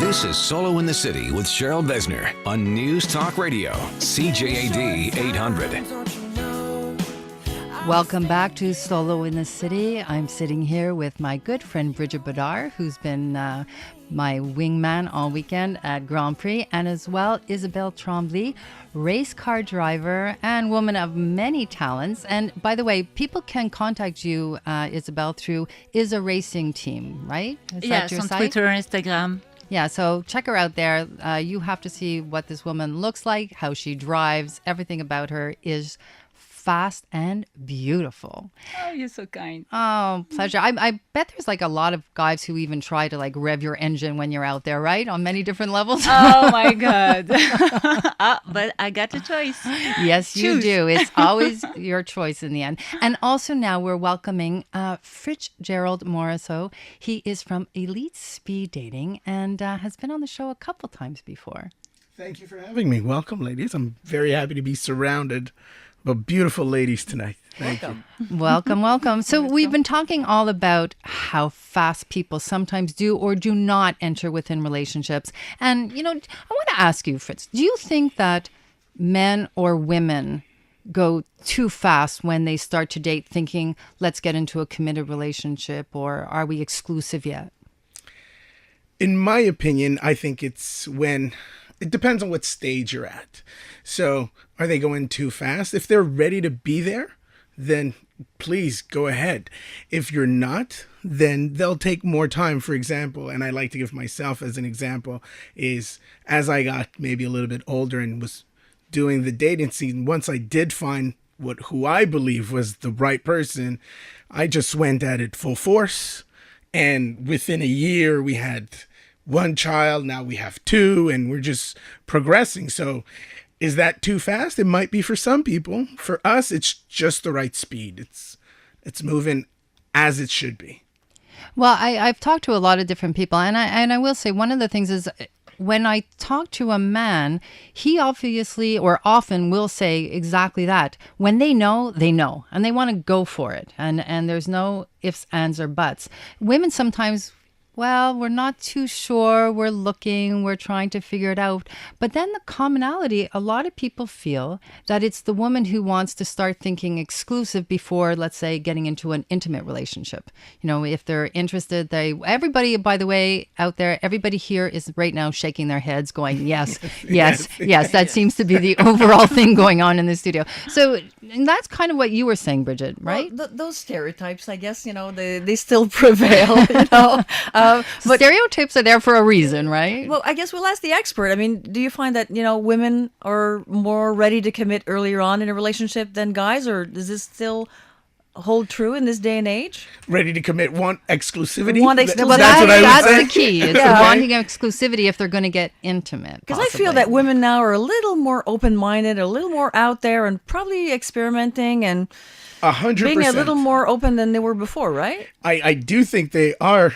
This is Solo in the City with Cheryl Besner on News Talk Radio, CJAD 800. Welcome back to Solo in the City. I'm sitting here with my good friend Brigitte Bédard, who's been my wingman all weekend at Grand Prix, and as well Isabelle Tremblay, race car driver and woman of many talents. And by the way, people can contact you, Isabelle, through Is a Racing Team, right? Yes, on site? Twitter and Instagram. Yeah, so check her out there. You have to see what this woman looks like, how she drives. Everything about her is fast and beautiful. Oh, you're so kind. Oh, pleasure. I bet there's like a lot of guys who even try to like rev your engine when you're out there, right? On many different levels. Oh my God. But I got a choice. Yes, you do. It's always your choice in the end. And also now we're welcoming Fritz Gerald Morriseau. He is from Elite Speed Dating and has been on the show a couple times before. Thank you for having me. Welcome, ladies. I'm very happy to be surrounded by beautiful ladies tonight. Thank you. Welcome, welcome. So we've been talking all about how fast people sometimes do or do not enter within relationships. And, you know, I want to ask you, Fritz, do you think that men or women go too fast when they start to date thinking, let's get into a committed relationship, or are we exclusive yet? In my opinion, I think it's when... It depends on what stage you're at. So are they going too fast? If they're ready to be there, then please go ahead. If you're not, then they'll take more time. For example, and I like to give myself as an example, is as I got maybe a little bit older and was doing the dating scene, once I did find who I believe was the right person, I just went at it full force. And within a year, we had one child, now we have two, and we're just progressing. So is that too fast? It might be for some people. For us, it's just the right speed. It's moving as it should be. Well, I've talked to a lot of different people, and I will say one of the things is when I talk to a man, he obviously or often will say exactly that. When they know, and they want to go for it, and there's no ifs, ands, or buts. Women sometimes, well, we're not too sure, we're looking, we're trying to figure it out. But then the commonality, a lot of people feel that it's the woman who wants to start thinking exclusive before, let's say, getting into an intimate relationship. You know, if they're interested, everybody, by the way, out there, everybody here is right now shaking their heads going, yes, yes, yes. That seems to be the overall thing going on in the studio. So and that's kind of what you were saying, Brigitte, right? Well, those stereotypes, I guess, you know, they still prevail, you know. But stereotypes are there for a reason, right? Well, I guess we'll ask the expert. I mean, do you find that, you know, women are more ready to commit earlier on in a relationship than guys, or does this still hold true in this day and age? Ready to commit, want exclusivity? Want exclusivity. Well, that's what I would That's say. the key. It's wanting exclusivity if they're going to get intimate. Because I feel that women now are a little more open-minded, a little more out there, and probably experimenting and 100%. being a little more open than they were before, right? I do think they are,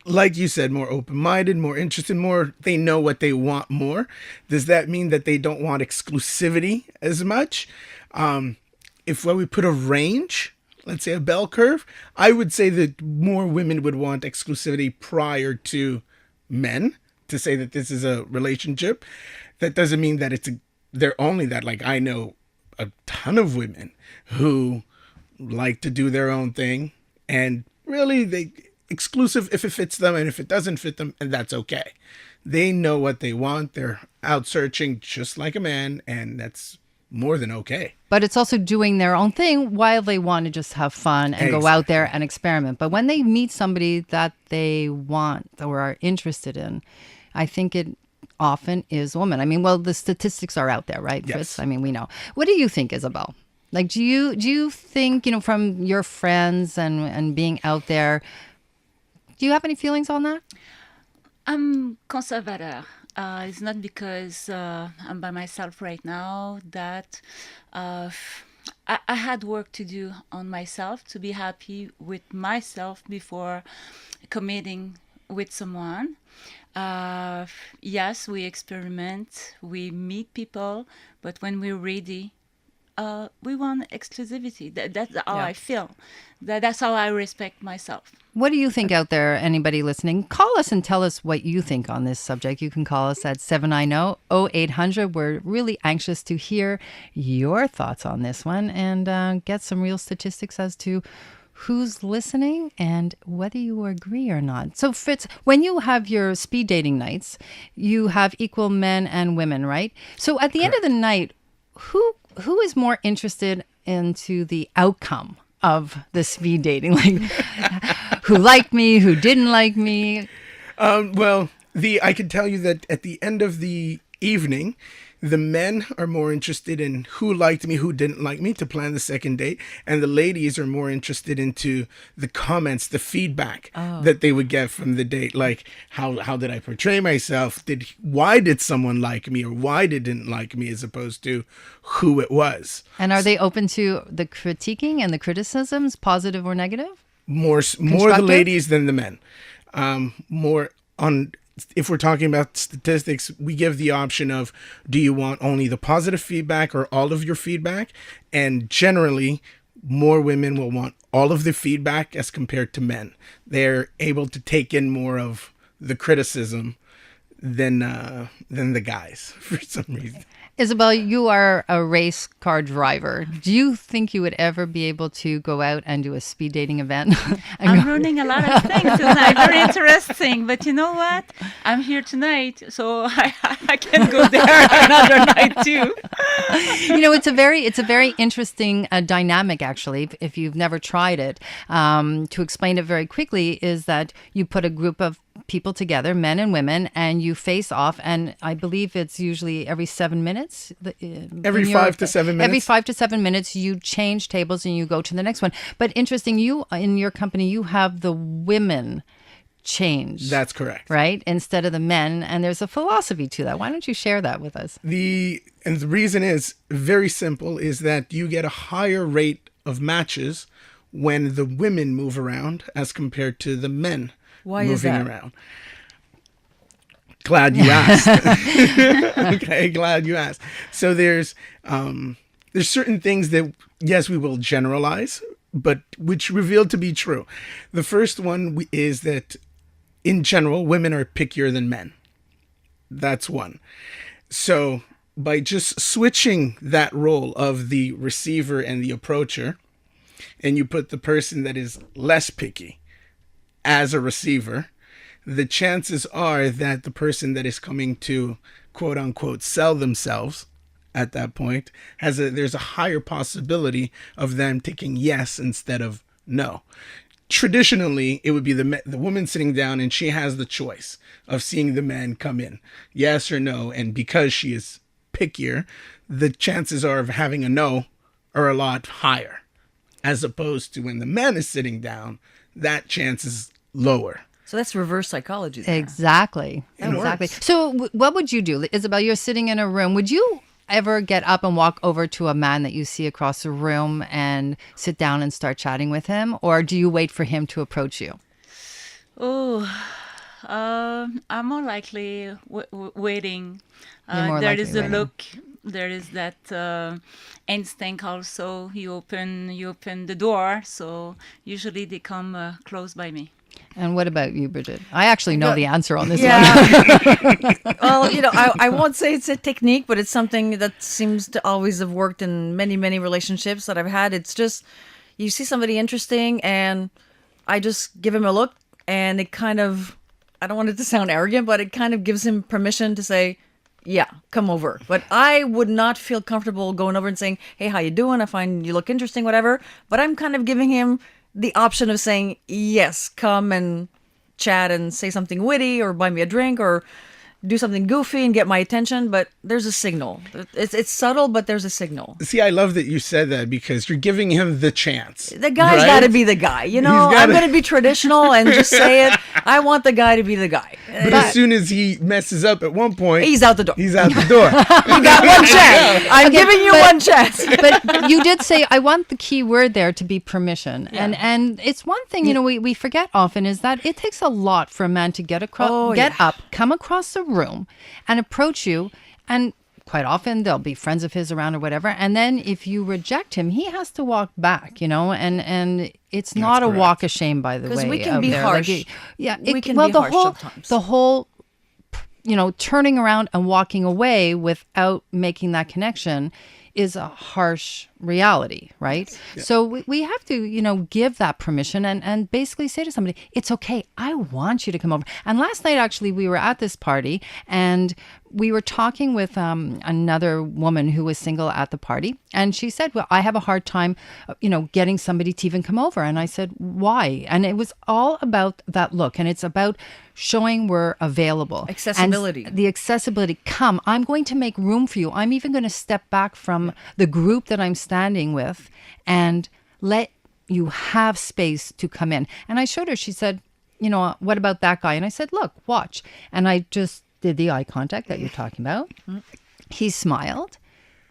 like you said, more open-minded, more interested, more, they know what they want more. Does that mean that they don't want exclusivity as much? If we put a range, let's say a bell curve, I would say that more women would want exclusivity prior to men to say that this is a relationship. That doesn't mean that they're only that. Like, I know a ton of women who like to do their own thing, and really they exclusive if it fits them, and if it doesn't fit them, and that's okay. They know what they want. They're out searching just like a man, and that's more than okay. But it's also doing their own thing while they want to just have fun and go out there and experiment. But when they meet somebody that they want or are interested in, I think it often is a woman. I mean, well, the statistics are out there, right, Fritz? Yes. I mean, we know. What do you think, Isabelle? Like, do you think, you know, from your friends and being out there, do you have any feelings on that? I'm conservateur. It's not because I'm by myself right now that I had work to do on myself to be happy with myself before committing with someone. Yes, we experiment, we meet people, but when we're ready, we want exclusivity. That's how I feel. That's how I respect myself. What do you think out there, anybody listening? Call us and tell us what you think on this subject. You can call us at 790-0800. We're really anxious to hear your thoughts on this one and get some real statistics as to who's listening and whether you agree or not. So Fritz, when you have your speed dating nights, you have equal men and women, right? So at the end of the night, who is more interested into the outcome of the speed dating? Like, who liked me, who didn't like me? Well, I can tell you that at the end of the evening, the men are more interested in who liked me, who didn't like me to plan the second date. And the ladies are more interested into the comments, the feedback that they would get from the date. Like, how did I portray myself? Why did someone like me or why they didn't like me, as opposed to who it was. And are they open to the critiquing and the criticisms, positive or negative? More the ladies than the men. If we're talking about statistics, we give the option of, do you want only the positive feedback or all of your feedback? And generally, more women will want all of the feedback as compared to men. They're able to take in more of the criticism than the guys for some reason. Isabelle, you are a race car driver. Do you think you would ever be able to go out and do a speed dating event? I'm learning a lot of things tonight. Very interesting. But you know what? I'm here tonight, so I can go there another night too. You know, it's a very interesting dynamic, actually, if you've never tried it. To explain it very quickly is that you put a group of people together, men and women, and you face off, and I believe it's usually every 7 minutes. Every 5 to 7 minutes. Every 5 to 7 minutes, you change tables and you go to the next one. But interesting, you in your company, you have the women change. That's correct. Right? Instead of the men, and there's a philosophy to that. Why don't you share that with us? The reason is very simple, is that you get a higher rate of matches when the women move around as compared to the men. Why moving is that? Around. Glad you asked. Okay, glad you asked. So there's certain things that, yes, we will generalize, but which revealed to be true. The first one is that, in general, women are pickier than men. That's one. So by just switching that role of the receiver and the approacher, and you put the person that is less picky as a receiver, the chances are that the person that is coming to quote unquote sell themselves at that point there's a higher possibility of them taking yes instead of no. Traditionally, it would be the woman sitting down and she has the choice of seeing the man come in, yes or no. And because she is pickier, the chances are of having a no are a lot higher, as opposed to when the man is sitting down, that chance is lower. So that's reverse psychology there. Exactly. It Exactly. works. So what would you do? Isabelle, you're sitting in a room. Would you ever get up and walk over to a man that you see across the room and sit down and start chatting with him? Or do you wait for him to approach you? I'm more likely waiting. You're more There likely is a waiting. look. There is that instinct also. You open the door, so usually they come close by me. And what about you, Brigitte? I actually know the answer on this one. Yeah. Well, I won't say it's a technique, but it's something that seems to always have worked in many, many relationships that I've had. It's just, you see somebody interesting and I just give him a look and it kind of, I don't want it to sound arrogant, but it kind of gives him permission to say, yeah, come over. But I would not feel comfortable going over and saying, hey, how you doing? I find you look interesting, whatever. But I'm kind of giving him the option of saying, yes, come and chat and say something witty or buy me a drink or do something goofy and get my attention. But there's a signal. It's subtle, but there's a signal. See, I love that you said that because you're giving him the chance. The guy's right? got to be the guy. I'm going to be traditional and just say it. I want the guy to be the guy. But as soon as he messes up at one point, He's out the door. He's out the door. You got one chance. I'm giving you one chance. But you did say, I want the key word there to be permission. And it's one thing, we forget often is that it takes a lot for a man to get up, come across the room and approach you and quite often there'll be friends of his around or whatever. And then if you reject him, he has to walk back, and it's not a correct. walk of shame, by the way. 'Cause we can out be there. harsh. We can be harsh sometimes. The whole, turning around and walking away without making that connection is a harsh reality, right? So we have to, give that permission and basically say to somebody, it's okay. I want you to come over. And last night, actually, we were at this party and we were talking with another woman who was single at the party. And she said, well, I have a hard time, getting somebody to even come over. And I said, why? And it was all about that look. And it's about showing we're available. Accessibility. And the accessibility. Come, I'm going to make room for you. I'm even going to step back from the group that I'm standing with and let you have space to come in. And I showed her, she said, what about that guy? And I said, look, watch. And I just did the eye contact that you're talking about. He smiled.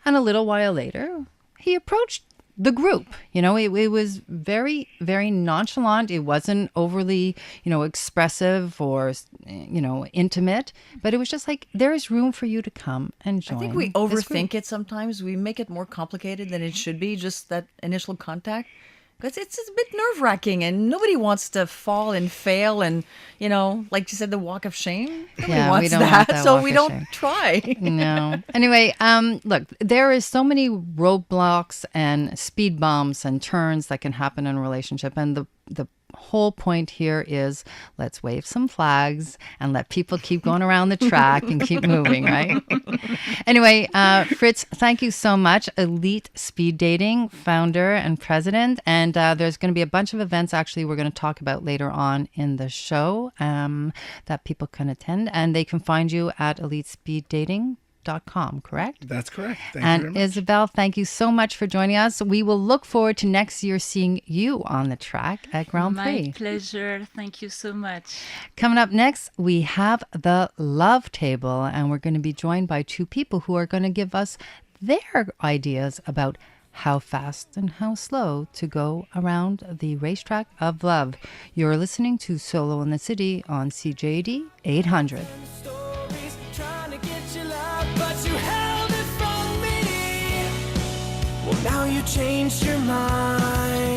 And a little while later, he approached the group. It was very, very nonchalant. It wasn't overly, expressive or, intimate. But it was just like, there is room for you to come and join. I think we this group. overthink it sometimes. We make it more complicated than it should be, just that initial contact. Because it's a bit nerve-wracking and nobody wants to fall and fail and, like you said, the walk of shame. Nobody Yeah, we wants don't want that so walk we of don't shame. try. No. Anyway, look, there is so many roadblocks and speed bumps and turns that can happen in a relationship. And the whole point here is let's wave some flags and let people keep going around the track and keep moving, right? Anyway, Fritz, thank you so much. Elite Speed Dating founder and president. And there's going to be a bunch of events actually we're going to talk about later on in the show that people can attend. And they can find you at elitespeeddating.com, correct? That's correct. Thank you And very much. Isabelle, thank you so much for joining us. We will look forward to next year seeing you on the track at Grand Prix. My pleasure. Thank you so much. Coming up next, we have the Love Table, and we're going to be joined by two people who are going to give us their ideas about how fast and how slow to go around the racetrack of love. You're listening to Solo in the City on CJAD 800. Stories trying to get your love, but you held it from me. Well, now you changed your mind.